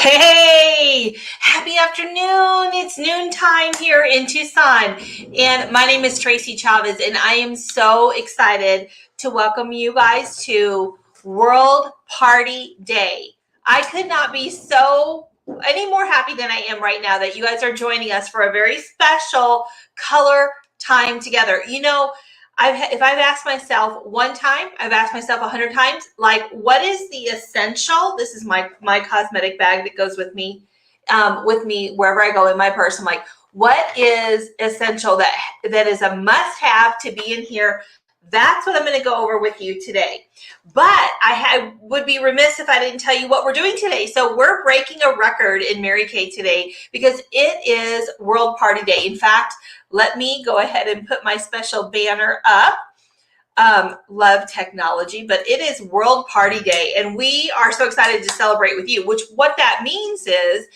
Hey, happy afternoon. It's noontime here in Tucson. And my name is Tracy Chavez, and I am so excited to welcome you guys to World Party Day. I could not be any more happy than I am right now that you guys are joining us for a very special color time together. If I've asked myself one time, I've asked myself 100 times, like, what is the essential? This is my cosmetic bag that goes with me wherever I go in my purse. I'm like, what is essential that is a must-have to be in here? That's what I'm going to go over with you today. But I would be remiss if I didn't tell you what we're doing today. So we're breaking a record in Mary Kay today because it is World Party Day. In fact, let me go ahead and put my special banner up. Love technology, but it is World Party Day, and we are so excited to celebrate with you, what that means is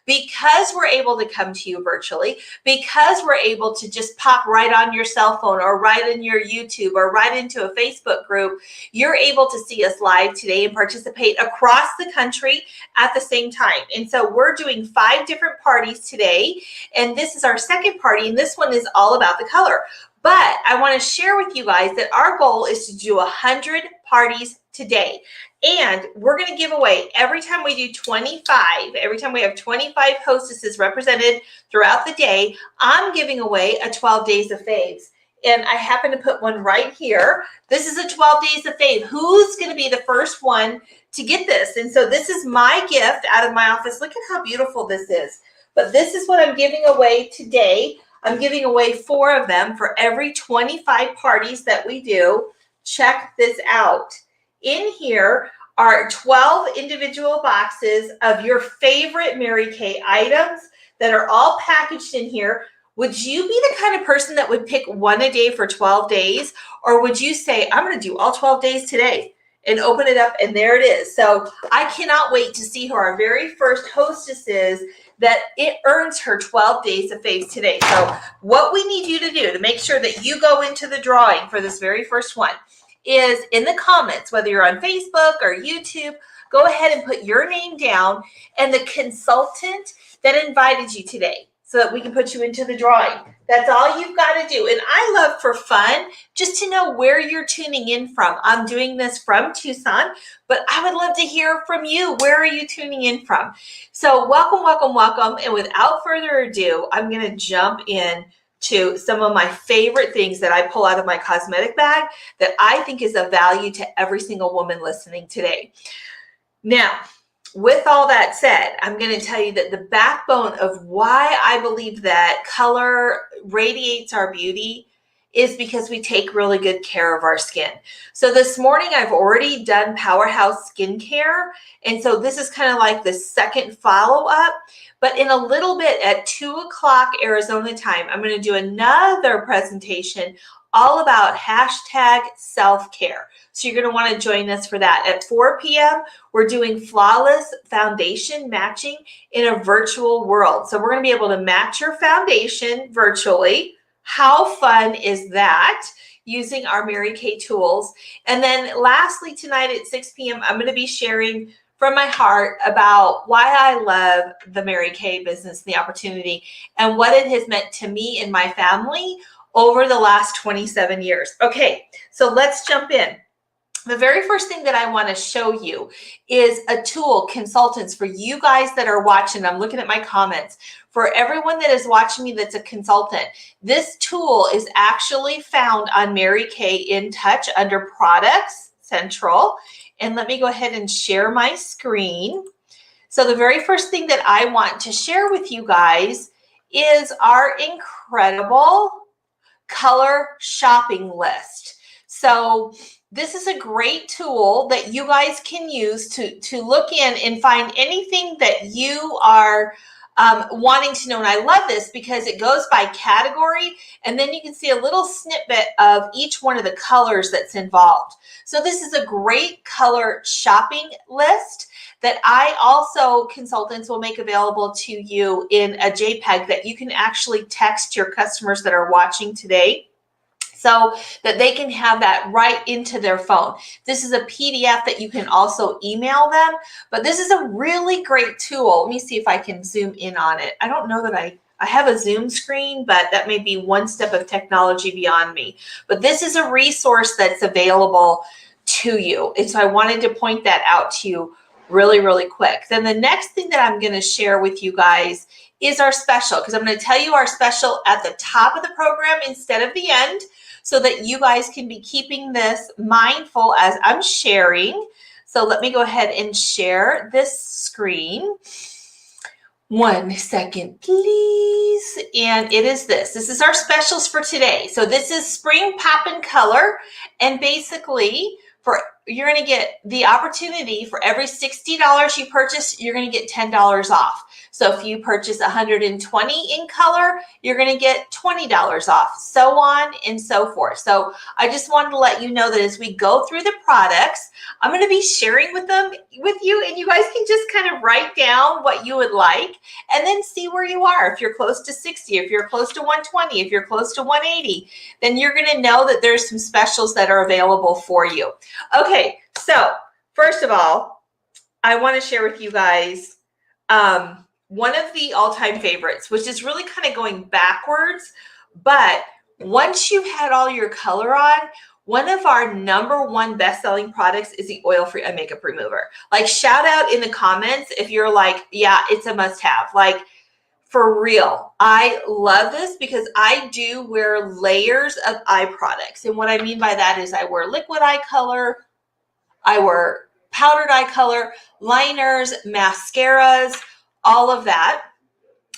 because we're able to come to you virtually, because we're able to just pop right on your cell phone or right in your YouTube or right into a Facebook group, you're able to see us live today and participate across the country at the same time. And so we're doing 5 different parties today, and this is our second party, and this one is all about the color. But I want to share with you guys that our goal is to do 100 parties today. And we're going to give away, every time we do 25, every time we have 25 hostesses represented throughout the day, I'm giving away a 12 Days of Faves. And I happen to put one right here. This is a 12 Days of Fave. Who's going to be the first one to get this? And so this is my gift out of my office. Look at how beautiful this is. But this is what I'm giving away today. I'm giving away 4 of them for every 25 parties that we do. Check this out. In here are 12 individual boxes of your favorite Mary Kay items that are all packaged in here. Would you be the kind of person that would pick one a day for 12 days? Or would you say, I'm going to do all 12 days today and open it up and there it is? So I cannot wait to see who our very first hostess is that it earns her 12 Days of Faves today. So what we need you to do to make sure that you go into the drawing for this very first one is in the comments, whether you're on Facebook or YouTube, go ahead and put your name down and the consultant that invited you today so that we can put you into the drawing. That's all you've got to do. And I love for fun just to know where you're tuning in from. I'm doing this from Tucson, but I would love to hear from you. Where are you tuning in from? So welcome, welcome, welcome. And without further ado, I'm going to jump in to some of my favorite things that I pull out of my cosmetic bag that I think is of value to every single woman listening today. Now, with all that said, I'm going to tell you that the backbone of why I believe that color radiates our beauty is because we take really good care of our skin. So this morning I've already done Powerhouse Skincare. And so this is kind of like the second follow-up. But in a little bit at 2 o'clock Arizona time, I'm going to do another presentation all about hashtag self-care. So you're going to want to join us for that. At 4 p.m., we're doing flawless foundation matching in a virtual world. So we're going to be able to match your foundation virtually. How fun is that? Using our Mary Kay tools. And then lastly, tonight at 6 p.m., I'm going to be sharing from my heart about why I love the Mary Kay business and the opportunity and what it has meant to me and my family over the last 27 years. Okay, so let's jump in. The very first thing that I want to show you is a tool, consultants, for you guys that are watching. I'm looking at my comments. For everyone that is watching me that's a consultant, this tool is actually found on Mary Kay in Touch under Products Central. And let me go ahead and share my screen. So the very first thing that I want to share with you guys is our incredible color shopping list. So this is a great tool that you guys can use to look in and find anything that you are wanting to know. And I love this because it goes by category, and then you can see a little snippet of each one of the colors that's involved. So this is a great color shopping list that I also, consultants, will make available to you in a JPEG that you can actually text your customers that are watching today. so that they can have that right into their phone. This is a PDF that you can also email them, but this is a really great tool. Let me see if I can zoom in on it. I don't know that I have a Zoom screen, but that may be one step of technology beyond me. But this is a resource that's available to you. And so I wanted to point that out to you really, really quick. Then the next thing that I'm going to share with you guys is our special, because I'm going to tell you our special at the top of the program instead of the end, so that you guys can be keeping this mindful as I'm sharing. So let me go ahead and share this screen. 1 second, please. And it is this. This is our specials for today. So this is Spring Poppin' Color. And basically, you're going to get the opportunity for every $60 you purchase, you're going to get $10 off. So if you purchase 120 in color, you're going to get $20 off, so on and so forth. So I just wanted to let you know that as we go through the products, I'm going to be sharing with you, and you guys can just kind of write down what you would like and then see where you are. If you're close to 60, if you're close to 120, if you're close to 180, then you're going to know that there's some specials that are available for you. Okay, so first of all, I want to share with you guys one of the all-time favorites, which is really kind of going backwards, but once you've had all your color on, one of our #1 best-selling products is the oil-free eye makeup remover. Like, shout out in the comments if you're like, yeah, it's a must-have. Like, for real, I love this because I do wear layers of eye products. And what I mean by that is I wear liquid eye color, I wear powdered eye color, liners, mascaras, all of that.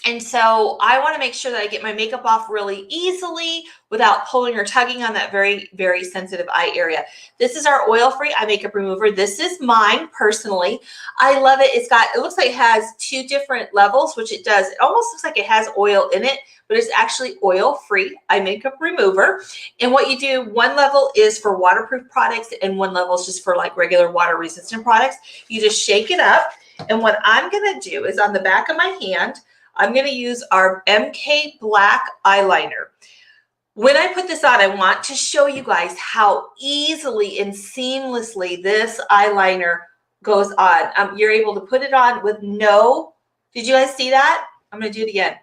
And so I want to make sure that I get my makeup off really easily without pulling or tugging on that very, very sensitive eye area. This is our oil-free eye makeup remover. This is mine personally. I love it. It looks like it has 2 different levels, which it does. It almost looks like it has oil in it, but it's actually oil-free eye makeup remover. And what you do, one level is for waterproof products and one level is just for like regular water-resistant products. You just shake it up. And what I'm going to do is on the back of my hand, I'm going to use our MK Black eyeliner. When I put this on, I want to show you guys how easily and seamlessly this eyeliner goes on. You're able to put it on with did you guys see that? I'm going to do it again.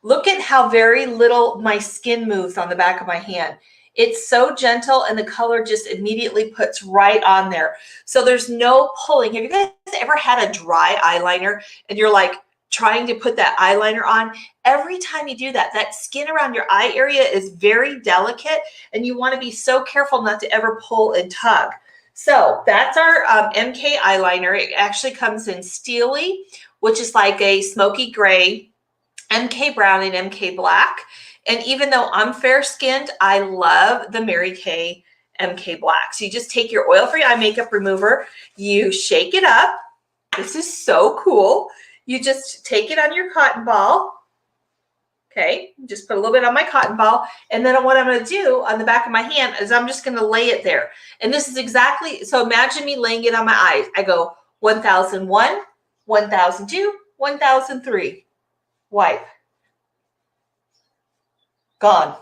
Look at how very little my skin moves on the back of my hand. It's so gentle and the color just immediately puts right on there. So there's no pulling. Have you guys ever had a dry eyeliner and you're like, trying to put that eyeliner on? Every time you do that, that skin around your eye area is very delicate and you want to be so careful not to ever pull and tug. So that's our MK eyeliner. It actually comes in Steely, which is like a smoky gray, MK brown, and MK black. And even though I'm fair-skinned, I love the Mary Kay MK black. So you just take your oil-free eye makeup remover, you shake it up. This is so cool. You just take it on your cotton ball, okay? Just put a little bit on my cotton ball, and then what I'm going to do on the back of my hand is I'm just going to lay it there. And this is exactly, so imagine me laying it on my eyes. I go 1001, 1002, 1003, wipe. Gone.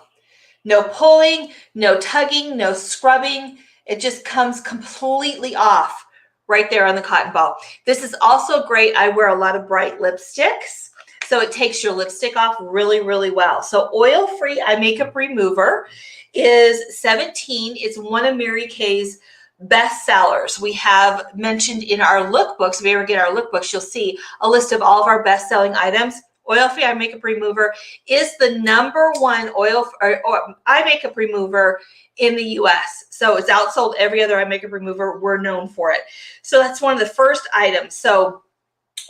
No pulling, no tugging, no scrubbing. It just comes completely off right there on the cotton ball. This is also great. I wear a lot of bright lipsticks, so it takes your lipstick off really, really well. So oil-free eye makeup remover is $17. It's one of Mary Kay's best sellers. We have mentioned in our lookbooks, if you ever get our lookbooks, you'll see a list of all of our best-selling items. Oil-free eye makeup remover is the #1 eye makeup remover in the US. So it's outsold every other eye makeup remover. We're known for it. So that's one of the first items. So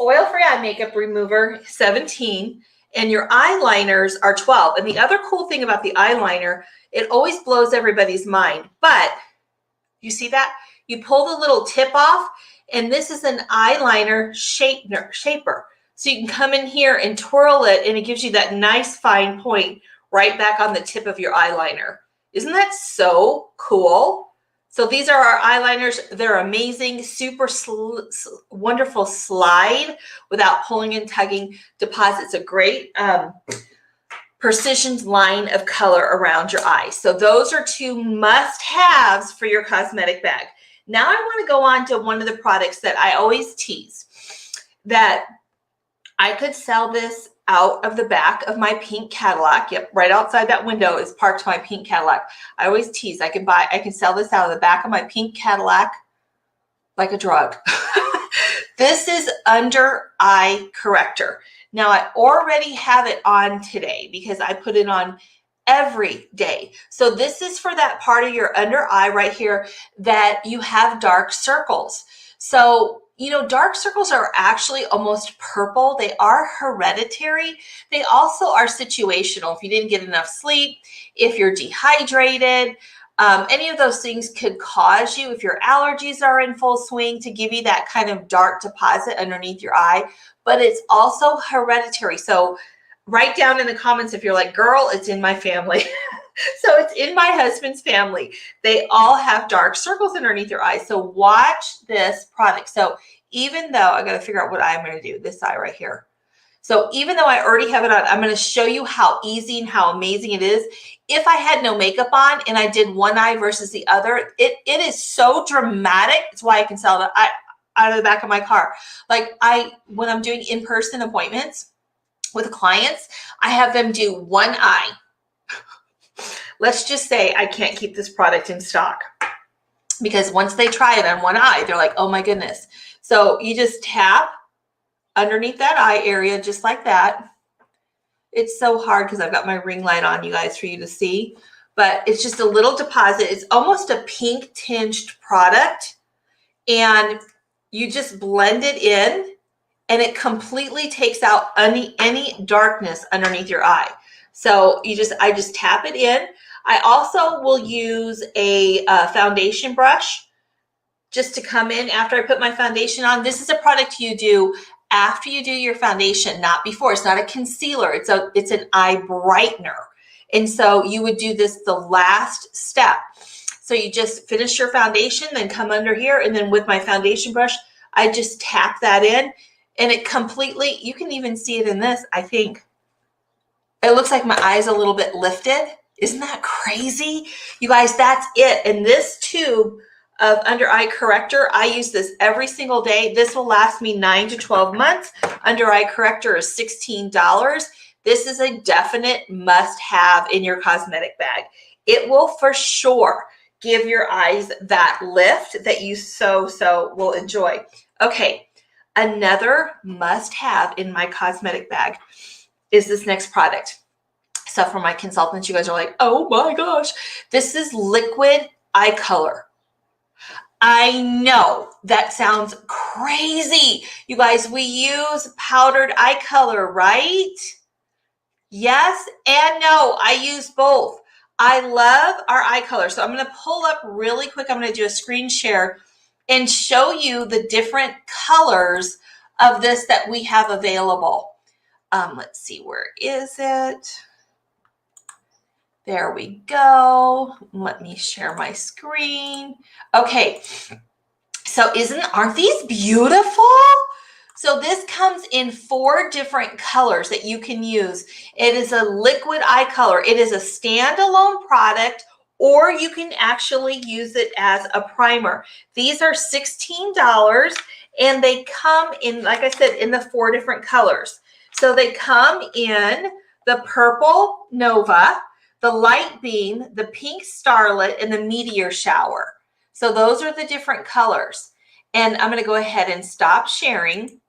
oil-free eye makeup remover, $17, and your eyeliners are $12. And the other cool thing about the eyeliner, it always blows everybody's mind. But you see that? You pull the little tip off, and this is an eyeliner shaper. So you can come in here and twirl it, and it gives you that nice fine point right back on the tip of your eyeliner. Isn't that so cool? So these are our eyeliners. They're amazing, super wonderful slide without pulling and tugging. Deposits a great precision line of color around your eyes. So those are two must-haves for your cosmetic bag. Now I want to go on to one of the products that I always tease, that I could sell this out of the back of my pink Cadillac. Yep, right outside that window is parked my pink Cadillac. I always tease, I can sell this out of the back of my pink Cadillac like a drug. This is under eye corrector. Now I already have it on today because I put it on every day. So this is for that part of your under eye right here that you have dark circles. So, you know, dark circles are actually almost purple. They are hereditary. They also are situational. If you didn't get enough sleep, if you're dehydrated, any of those things could cause you, if your allergies are in full swing, to give you that kind of dark deposit underneath your eye. But it's also hereditary. So write down in the comments if you're like, girl, it's in my family. So it's in my husband's family. They all have dark circles underneath their eyes. So watch this product. So even though I got to figure out what eye I'm going to do, this eye right here. So even though I already have it on, I'm going to show you how easy and how amazing it is. If I had no makeup on and I did one eye versus the other, it is so dramatic. It's why I can sell it out of the back of my car. Like when I'm doing in-person appointments with clients, I have them do one eye. Let's just say I can't keep this product in stock because once they try it on one eye, they're like, oh my goodness. So you just tap underneath that eye area just like that. It's so hard because I've got my ring light on, you guys, for you to see, but it's just a little deposit. It's almost a pink tinged product, and you just blend it in and it completely takes out any darkness underneath your eye. So I just tap it in. I also will use a foundation brush just to come in after I put my foundation on. This is a product you do after you do your foundation, not before. It's not a concealer. It's an eye brightener. And so you would do this the last step. So you just finish your foundation, then come under here, and then with my foundation brush, I just tap that in, and it completely, you can even see it in this, I think. It looks like my eye's a little bit lifted. Isn't that crazy? You guys, that's it. And this tube of under eye corrector, I use this every single day. This will last me 9 to 12 months. Under eye corrector is $16. This is a definite must have in your cosmetic bag. It will for sure give your eyes that lift that you so will enjoy. Okay, another must have in my cosmetic bag is this next product. So for my consultants, you guys are like, oh my gosh, this is liquid eye color. I know that sounds crazy. You guys, we use powdered eye color, right? Yes and no, I use both. I love our eye color. So I'm going to pull up really quick. I'm going to do a screen share and show you the different colors of this that we have available. Let's see, where is it? There we go. Let me share my screen. Okay, so aren't these beautiful? So this comes in 4 different colors that you can use. It is a liquid eye color. It is a standalone product, or you can actually use it as a primer. These are $16, and they come in, like I said, in the 4 different colors. So they come in the purple Nova, the light bean, the pink starlet, and the meteor shower. So those are the different colors. And I'm going to go ahead and stop sharing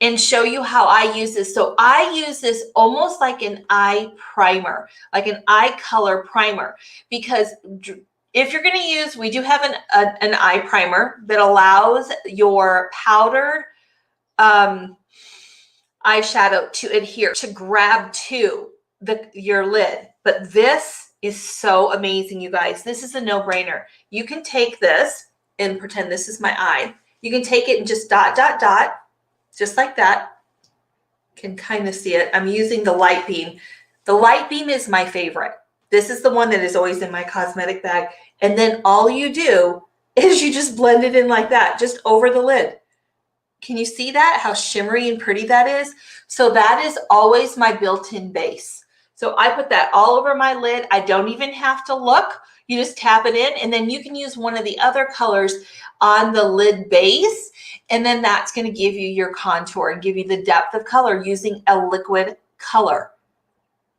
and show you how I use this. So I use this almost like an eye primer, like an eye color primer, because if you're going to use, we do have an eye primer that allows your powdered eyeshadow to adhere, to grab to your lid. But this is so amazing, you guys. This is a no-brainer. You can take this and pretend this is my eye. You can take it and just dot, dot, dot, just like that. Can kind of see it. I'm using the light beam. The light beam is my favorite. This is the one that is always in my cosmetic bag. And then all you do is you just blend it in like that, just over the lid. Can you see that? How shimmery and pretty that is? So that is always my built-in base. So I put that all over my lid. I don't even have to look. You just tap it in, and then you can use one of the other colors on the lid base, and then that's going to give you your contour and give you the depth of color using a liquid color.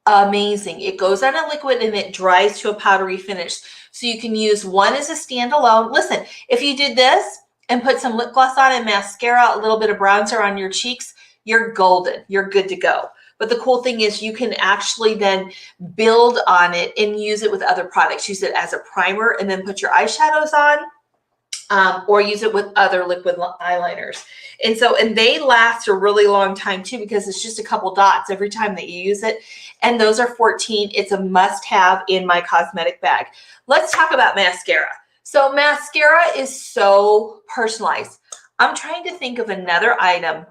Amazing. It goes on a liquid and it dries to a powdery finish. So you can use one as a standalone. Listen, if you did this and put some lip gloss on and mascara, a little bit of bronzer on your cheeks, you're golden. You're good to go. But the cool thing is you can actually then build on it and use it with other products. Use it as a primer and then put your eyeshadows on, or use it with other liquid eyeliners. And they last a really long time too, because it's just a couple dots every time that you use it. And those are $14. It's a must-have in my cosmetic bag. Let's talk about mascara. So mascara is so personalized. I'm trying to think of another item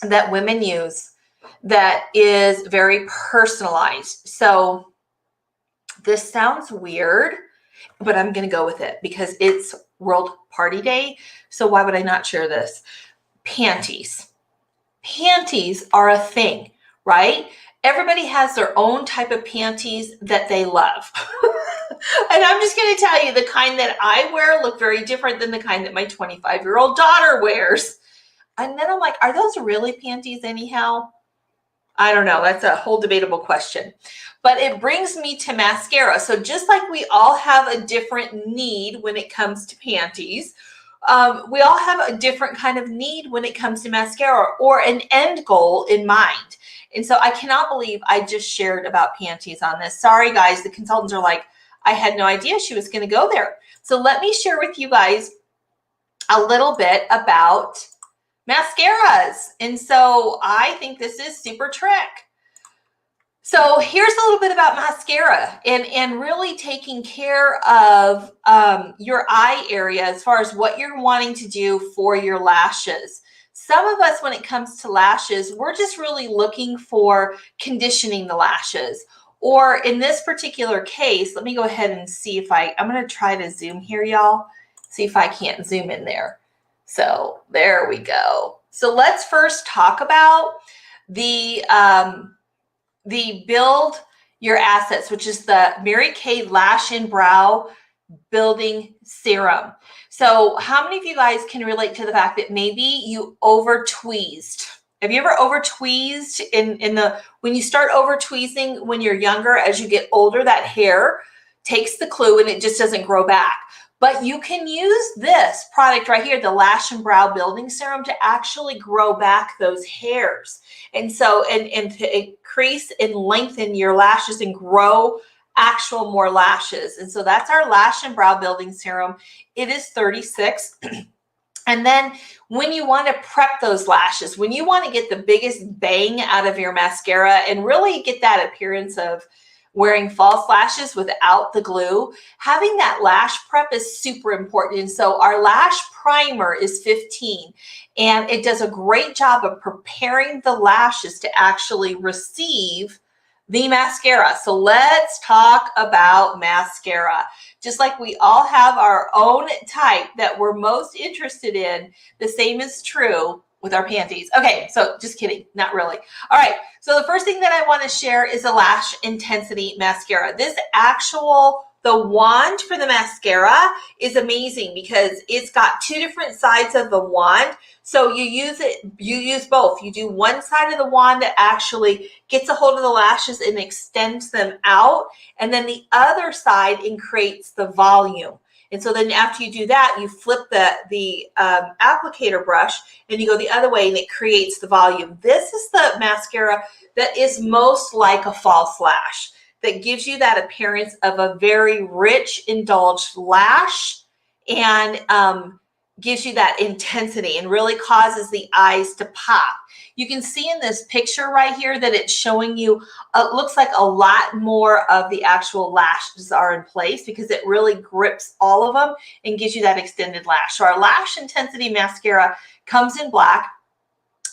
that women use that is very personalized. So this sounds weird, but I'm going to go with it because it's World Party Day. So why would I not share this? Panties. Panties are a thing, right? Everybody has their own type of panties that they love. And I'm just going to tell you, the kind that I wear look very different than the kind that my 25-year-old daughter wears. And then I'm like, are those really panties anyhow? I don't know. That's a whole debatable question. But it brings me to mascara. So just like we all have a different need when it comes to panties, we all have a different kind of need when it comes to mascara, or an end goal in mind. And so I cannot believe I just shared about panties on this. Sorry, guys. The consultants are like, I had no idea she was going to go there. So let me share with you guys a little bit about mascaras. And so I think this is super trick. So here's a little bit about mascara and really taking care of your eye area as far as what you're wanting to do for your lashes. Some of us, when it comes to lashes, we're just really looking for conditioning the lashes. Or in this particular case, let me go ahead and see if I'm going to try to zoom here, y'all. See if I can't zoom in there. So there we go. So let's first talk about the Build Your Assets, which is the Mary Kay Lash and Brow Building Serum. So how many of you guys can relate to the fact that maybe you over tweezed? Have you ever over tweezed when you start over tweezing when you're younger? As you get older, that hair takes the clue and it just doesn't grow back. But you can use this product right here, the Lash and Brow Building Serum, to actually grow back those hairs. And so, and to increase and lengthen your lashes and grow actual more lashes. And so that's our Lash and Brow Building Serum. It is $36. And then when you want to prep those lashes, when you want to get the biggest bang out of your mascara and really get that appearance of wearing false lashes without the glue, having that lash prep is super important. And so our lash primer is $15, and it does a great job of preparing the lashes to actually receive the mascara. So let's talk about mascara. Just like we all have our own type that we're most interested in, the same is true with our panties. Okay, so just kidding, not really. All right, so the first thing that I want to share is a Lash Intensity Mascara. The wand for the mascara is amazing because it's got two different sides of the wand. So you use both. You do one side of the wand that actually gets a hold of the lashes and extends them out. And then the other side creates the volume. And so then after you do that, you flip the applicator brush and you go the other way and it creates the volume. This is the mascara that is most like a false lash, that gives you that appearance of a very rich, indulged lash, and gives you that intensity and really causes the eyes to pop. You can see in this picture right here that it's showing you, it looks like a lot more of the actual lashes are in place because it really grips all of them and gives you that extended lash. So our Lash Intensity Mascara comes in black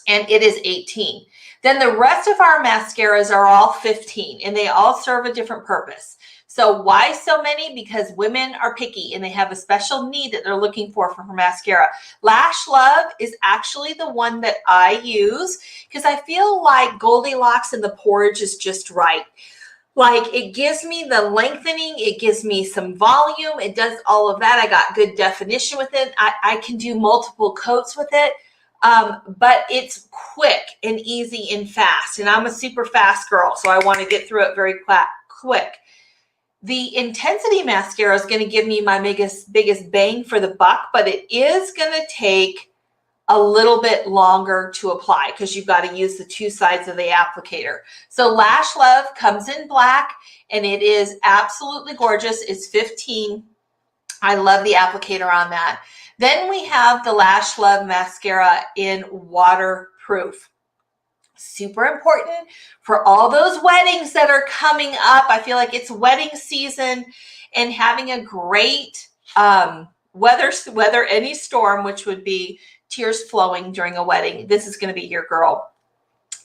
and it is $18. Then the rest of our mascaras are all $15 and they all serve a different purpose. So why so many? Because women are picky and they have a special need that they're looking for mascara. Lash Love is actually the one that I use because I feel like Goldilocks and the porridge is just right. Like it gives me the lengthening, it gives me some volume, it does all of that. I got good definition with it. I can do multiple coats with it, but it's quick and easy and fast. And I'm a super fast girl, so I want to get through it very quick. The Intensity mascara is going to give me my biggest bang for the buck, but it is going to take a little bit longer to apply because you've got to use the two sides of the applicator. So Lash Love comes in black and it is absolutely gorgeous. It's 15. I love the applicator on that. Then we have the Lash Love mascara in waterproof. Super important for all those weddings that are coming up. I feel like it's wedding season and having a great weather any storm, which would be tears flowing during a wedding. This is going to be your girl.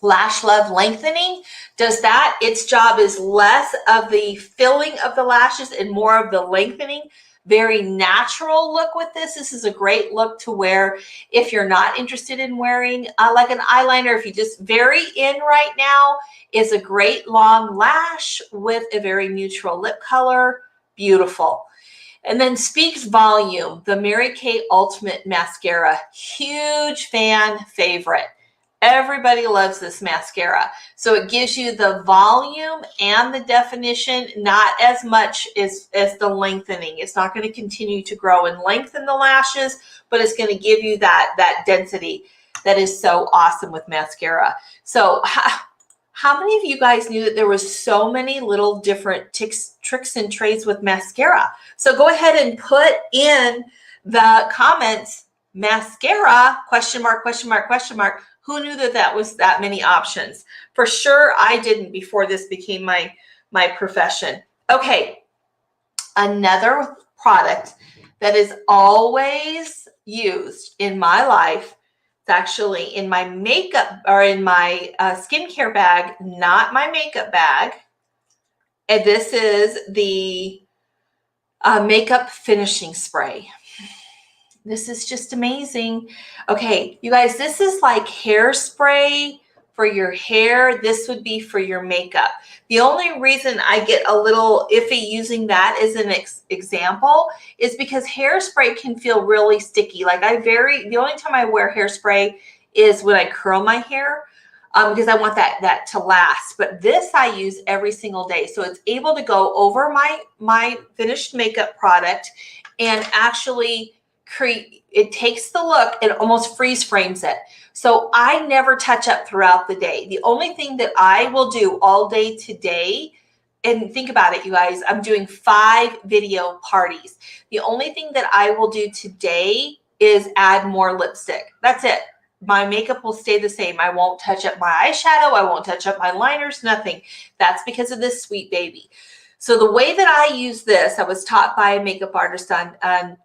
Lash Love lengthening does that. Its job is less of the filling of the lashes and more of the lengthening. Very natural look with this. This is a great look to wear if you're not interested in wearing like an eyeliner. If you just very in right now, is a great long lash with a very neutral lip color. Beautiful. And then Speaks Volume, the Mary Kay Ultimate Mascara. Huge fan favorite. Everybody loves this mascara. So it gives you the volume and the definition, not as much as the lengthening. It's not going to continue to grow and lengthen the lashes, but it's going to give you that density that is so awesome with mascara. So how many of you guys knew that there was so many little different tricks and trades with mascara? So go ahead and put in the comments, mascara, question mark, question mark, question mark. Who knew that was that many options? For sure, I didn't before this became my profession. Okay, another product that is always used in my life, it's actually in my makeup or in my skincare bag, not my makeup bag. And this is the makeup finishing spray. This is just amazing. Okay, you guys, this is like hairspray for your hair. This would be for your makeup. The only reason I get a little iffy using that as an example is because hairspray can feel really sticky. Like the only time I wear hairspray is when I curl my hair because I want that to last. But this I use every single day. So it's able to go over my finished makeup product and actually it takes the look and almost freeze frames it. So I never touch up throughout the day. The only thing that I will do all day today, and think about it, you guys, I'm doing 5 video parties. The only thing that I will do today is add more lipstick. That's it. My makeup will stay the same. I won't touch up my eyeshadow. I won't touch up my liners, nothing. That's because of this sweet baby. So the way that I use this, I was taught by a makeup artist on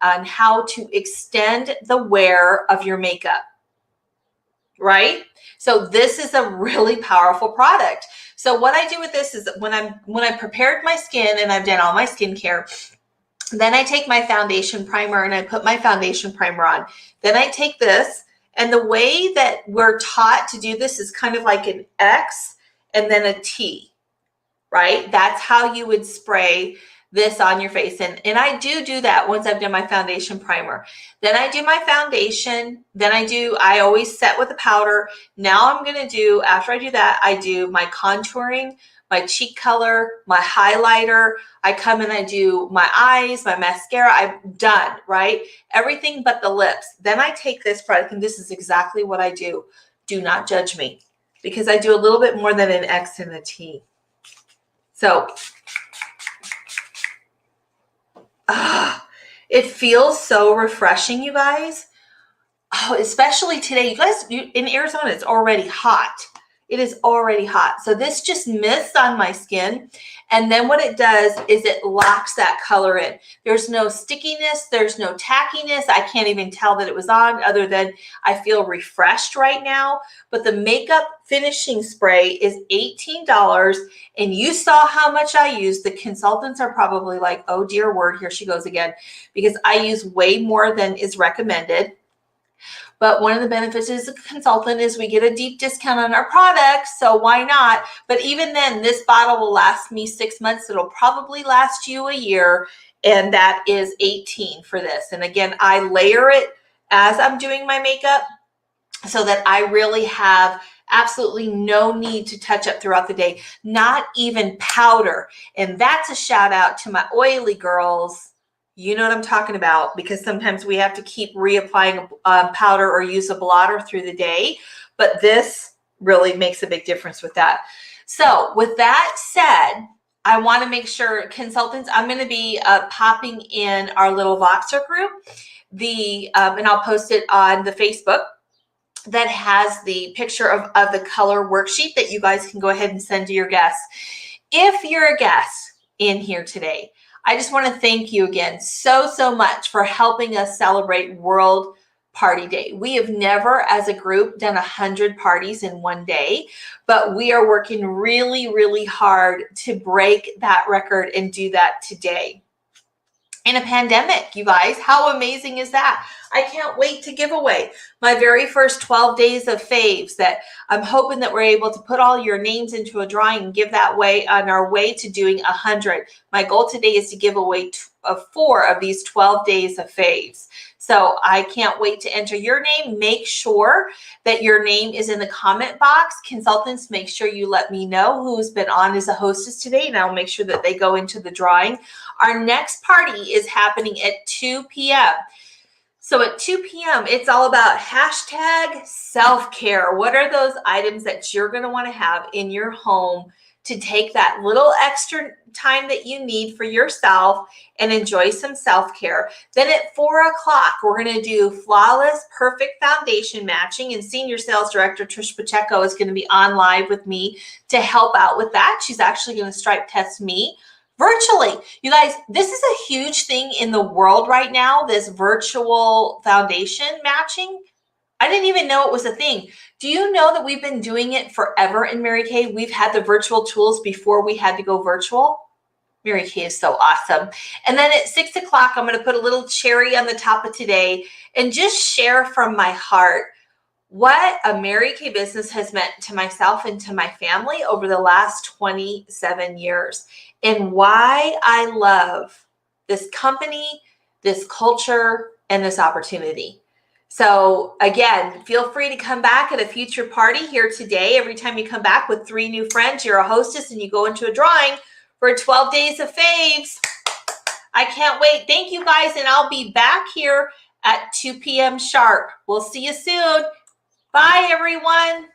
how to extend the wear of your makeup, right? So this is a really powerful product. So what I do with this is when I prepared my skin and I've done all my skincare, then I take my foundation primer and I put my foundation primer on. Then I take this, and the way that we're taught to do this is kind of like an X and then a T. Right? That's how you would spray this on your face. And I do that once I've done my foundation primer. Then I do my foundation. Then I always set with a powder. Now I'm going to do, after I do that, I do my contouring, my cheek color, my highlighter. I come and I do my eyes, my mascara. I'm done, right? Everything but the lips. Then I take this product, and this is exactly what I do. Do not judge me because I do a little bit more than an X and a T. So it feels so refreshing, you guys. Oh, especially today. You guys, in Arizona, it's already hot. It is already hot. So this just mists on my skin. And then what it does is it locks that color in. There's no stickiness. There's no tackiness. I can't even tell that it was on other than I feel refreshed right now. But the makeup finishing spray is $18. And you saw how much I use. The consultants are probably like, oh dear word, here she goes again, because I use way more than is recommended. But one of the benefits as a consultant is we get a deep discount on our products, so why not? But even then, this bottle will last me 6 months. It'll probably last you a year, and that is $18 for this. And again, I layer it as I'm doing my makeup so that I really have absolutely no need to touch up throughout the day, not even powder. And that's a shout out to my oily girls. You know what I'm talking about, because sometimes we have to keep reapplying powder or use a blotter through the day. But this really makes a big difference with that. So with that said, I want to make sure consultants, I'm going to be popping in our little Voxer group, and I'll post it on the Facebook, that has the picture of the color worksheet that you guys can go ahead and send to your guests. If you're a guest in here today, I just want to thank you again so much for helping us celebrate World Party Day. We have never as a group done 100 parties in one day, but we are working really hard to break that record and do that today. In a pandemic, you guys, how amazing is that? I can't wait to give away my very first 12 days of faves that I'm hoping that we're able to put all your names into a drawing and give that way on our way to doing 100. My goal today is to give away 4 of these 12 days of faves. So I can't wait to enter your name. Make sure that your name is in the comment box. Consultants, make sure you let me know who's been on as a hostess today, and I'll make sure that they go into the drawing. Our next party is happening at 2 p.m. So at 2 p.m., it's all about hashtag self-care. What are those items that you're going to want to have in your home to take that little extra time that you need for yourself and enjoy some self-care? Then at 4 o'clock, we're going to do flawless, perfect foundation matching, and Senior Sales Director Trish Pacheco is going to be on live with me to help out with that. She's actually going to stripe test me virtually. You guys, this is a huge thing in the world right now, this virtual foundation matching. I didn't even know it was a thing. Do you know that we've been doing it forever in Mary Kay? We've had the virtual tools before we had to go virtual. Mary Kay is so awesome. And then at 6 o'clock, I'm going to put a little cherry on the top of today and just share from my heart what a Mary Kay business has meant to myself and to my family over the last 27 years, and why I love this company, this culture, and this opportunity. So again, feel free to come back at a future party here today. Every time you come back with 3 new friends, you're a hostess and you go into a drawing for 12 days of faves. I can't wait. Thank you guys, and I'll be back here at 2 p.m. sharp. We'll see you soon. Bye, everyone.